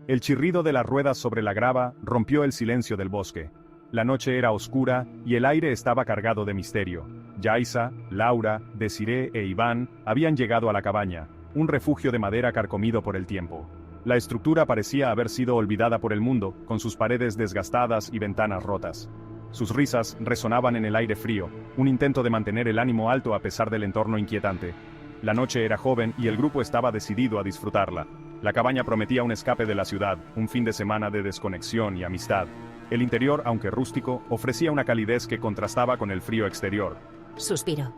El chirrido de las ruedas sobre la grava rompió el silencio del bosque. La noche era oscura y el aire estaba cargado de misterio. Yaisa, Laura, Desiree e Iván habían llegado a la cabaña, un refugio de madera carcomido por el tiempo. La estructura parecía haber sido olvidada por el mundo, con sus paredes desgastadas y ventanas rotas. Sus risas resonaban en el aire frío, un intento de mantener el ánimo alto a pesar del entorno inquietante. La noche era joven y el grupo estaba decidido a disfrutarla. La cabaña prometía un escape de la ciudad, un fin de semana de desconexión y amistad. El interior, aunque rústico, ofrecía una calidez que contrastaba con el frío exterior. Suspiró.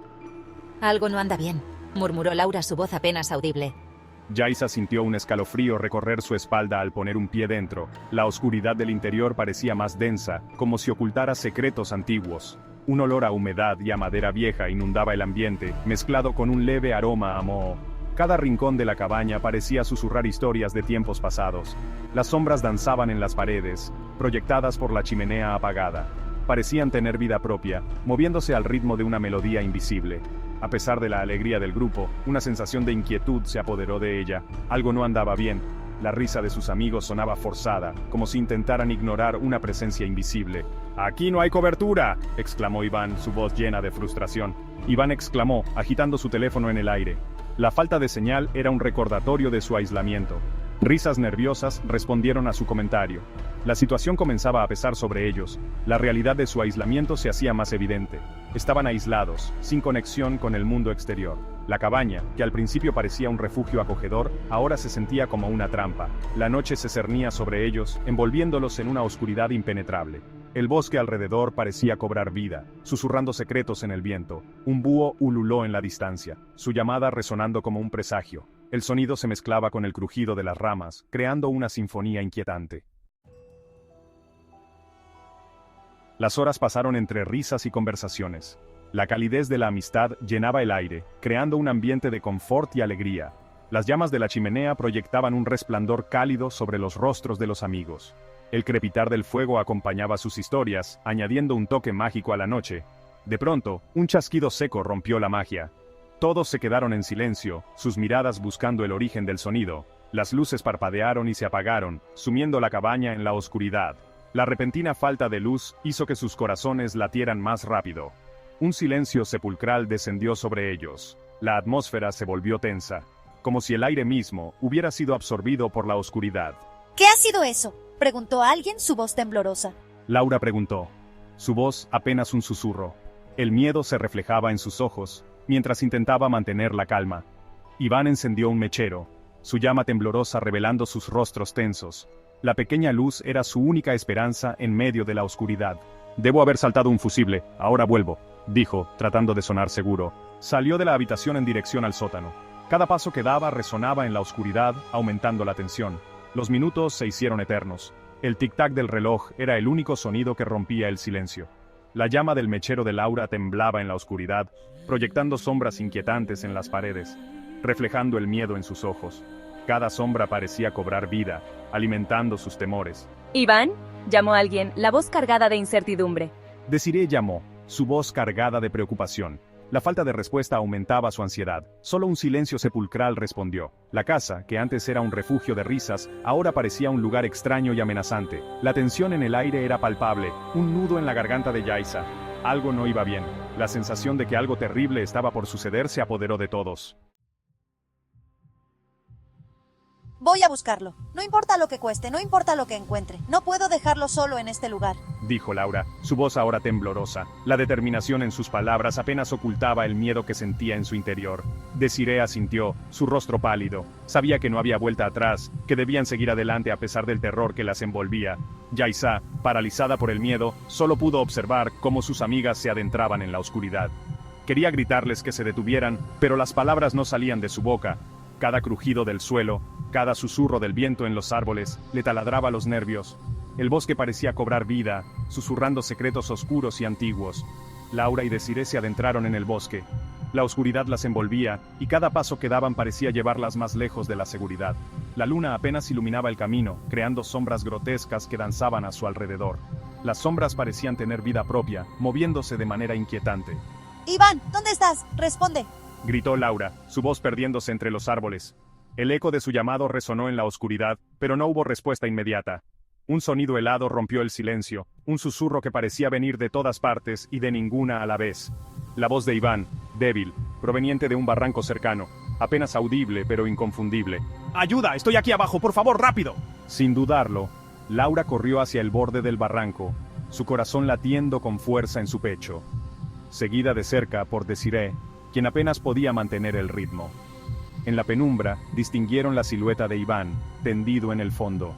Algo no anda bien, murmuró Laura, su voz apenas audible. Yaisa sintió un escalofrío recorrer su espalda al poner un pie dentro. La oscuridad del interior parecía más densa, como si ocultara secretos antiguos. Un olor a humedad y a madera vieja inundaba el ambiente, mezclado con un leve aroma a moho. Cada rincón de la cabaña parecía susurrar historias de tiempos pasados. Las sombras danzaban en las paredes, proyectadas por la chimenea apagada. Parecían tener vida propia, moviéndose al ritmo de una melodía invisible. A pesar de la alegría del grupo, una sensación de inquietud se apoderó de ella. Algo no andaba bien. La risa de sus amigos sonaba forzada, como si intentaran ignorar una presencia invisible. «¡Aquí no hay cobertura!», exclamó Iván, su voz llena de frustración. Iván exclamó, agitando su teléfono en el aire. La falta de señal era un recordatorio de su aislamiento. Risas nerviosas respondieron a su comentario. La situación comenzaba a pesar sobre ellos. La realidad de su aislamiento se hacía más evidente. Estaban aislados, sin conexión con el mundo exterior. La cabaña, que al principio parecía un refugio acogedor, ahora se sentía como una trampa. La noche se cernía sobre ellos, envolviéndolos en una oscuridad impenetrable. El bosque alrededor parecía cobrar vida, susurrando secretos en el viento. Un búho ululó en la distancia, su llamada resonando como un presagio. El sonido se mezclaba con el crujido de las ramas, creando una sinfonía inquietante. Las horas pasaron entre risas y conversaciones. La calidez de la amistad llenaba el aire, creando un ambiente de confort y alegría. Las llamas de la chimenea proyectaban un resplandor cálido sobre los rostros de los amigos. El crepitar del fuego acompañaba sus historias, añadiendo un toque mágico a la noche. De pronto, un chasquido seco rompió la magia. Todos se quedaron en silencio, sus miradas buscando el origen del sonido. Las luces parpadearon y se apagaron, sumiendo la cabaña en la oscuridad. La repentina falta de luz hizo que sus corazones latieran más rápido. Un silencio sepulcral descendió sobre ellos. La atmósfera se volvió tensa, como si el aire mismo hubiera sido absorbido por la oscuridad. ¿Qué ha sido eso?, preguntó alguien, su voz temblorosa. Laura preguntó. Su voz apenas un susurro. El miedo se reflejaba en sus ojos, mientras intentaba mantener la calma. Iván encendió un mechero, su llama temblorosa revelando sus rostros tensos. La pequeña luz era su única esperanza en medio de la oscuridad. «Debo haber saltado un fusible, ahora vuelvo», dijo, tratando de sonar seguro. Salió de la habitación en dirección al sótano. Cada paso que daba resonaba en la oscuridad, aumentando la tensión. Los minutos se hicieron eternos. El tic-tac del reloj era el único sonido que rompía el silencio. La llama del mechero de Laura temblaba en la oscuridad, proyectando sombras inquietantes en las paredes, reflejando el miedo en sus ojos. Cada sombra parecía cobrar vida, alimentando sus temores. «¿Iván?», llamó alguien, la voz cargada de incertidumbre. Desiree llamó, su voz cargada de preocupación. La falta de respuesta aumentaba su ansiedad. Solo un silencio sepulcral respondió. La casa, que antes era un refugio de risas, ahora parecía un lugar extraño y amenazante. La tensión en el aire era palpable, un nudo en la garganta de Yaisa. Algo no iba bien. La sensación de que algo terrible estaba por suceder se apoderó de todos. Voy a buscarlo. No importa lo que cueste, no importa lo que encuentre. No puedo dejarlo solo en este lugar, dijo Laura, su voz ahora temblorosa. La determinación en sus palabras apenas ocultaba el miedo que sentía en su interior. Desiree asintió, su rostro pálido. Sabía que no había vuelta atrás, que debían seguir adelante a pesar del terror que las envolvía. Yaisa, paralizada por el miedo, solo pudo observar cómo sus amigas se adentraban en la oscuridad. Quería gritarles que se detuvieran, pero las palabras no salían de su boca. Cada crujido del suelo, cada susurro del viento en los árboles, le taladraba los nervios. El bosque parecía cobrar vida, susurrando secretos oscuros y antiguos. Laura y Desiree se adentraron en el bosque. La oscuridad las envolvía, y cada paso que daban parecía llevarlas más lejos de la seguridad. La luna apenas iluminaba el camino, creando sombras grotescas que danzaban a su alrededor. Las sombras parecían tener vida propia, moviéndose de manera inquietante. «Iván, ¿dónde estás? Responde», gritó Laura, su voz perdiéndose entre los árboles. El eco de su llamado resonó en la oscuridad, pero no hubo respuesta inmediata. Un sonido helado rompió el silencio, un susurro que parecía venir de todas partes y de ninguna a la vez. La voz de Iván, débil, proveniente de un barranco cercano, apenas audible pero inconfundible. ¡Ayuda! ¡Estoy aquí abajo! ¡Por favor, rápido! Sin dudarlo, Laura corrió hacia el borde del barranco, su corazón latiendo con fuerza en su pecho. Seguida de cerca por Desiree, quien apenas podía mantener el ritmo. En la penumbra, distinguieron la silueta de Iván, tendido en el fondo.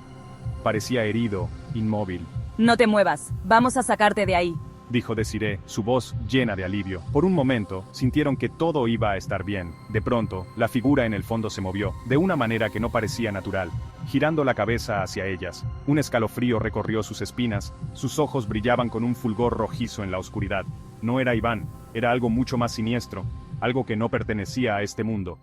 Parecía herido, inmóvil. No te muevas, vamos a sacarte de ahí. Dijo Desiree, su voz llena de alivio. Por un momento, sintieron que todo iba a estar bien. De pronto, la figura en el fondo se movió, de una manera que no parecía natural, girando la cabeza hacia ellas. Un escalofrío recorrió sus espinas, sus ojos brillaban con un fulgor rojizo en la oscuridad. No era Iván, era algo mucho más siniestro, algo que no pertenecía a este mundo.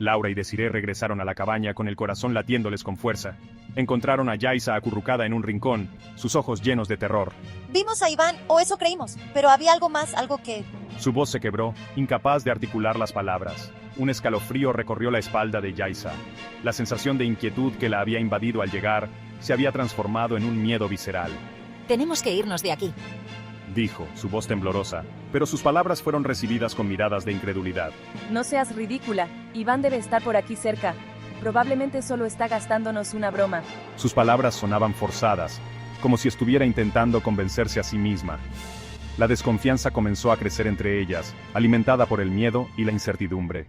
Laura y Desiree regresaron a la cabaña con el corazón latiéndoles con fuerza. Encontraron a Yaisa acurrucada en un rincón, sus ojos llenos de terror. Vimos a Iván, o eso creímos, pero había algo más, algo que... Su voz se quebró, incapaz de articular las palabras. Un escalofrío recorrió la espalda de Yaisa. La sensación de inquietud que la había invadido al llegar se había transformado en un miedo visceral. Tenemos que irnos de aquí. Dijo, su voz temblorosa, pero sus palabras fueron recibidas con miradas de incredulidad. No seas ridícula, Iván debe estar por aquí cerca. Probablemente solo está gastándonos una broma. Sus palabras sonaban forzadas, como si estuviera intentando convencerse a sí misma. La desconfianza comenzó a crecer entre ellas, alimentada por el miedo y la incertidumbre.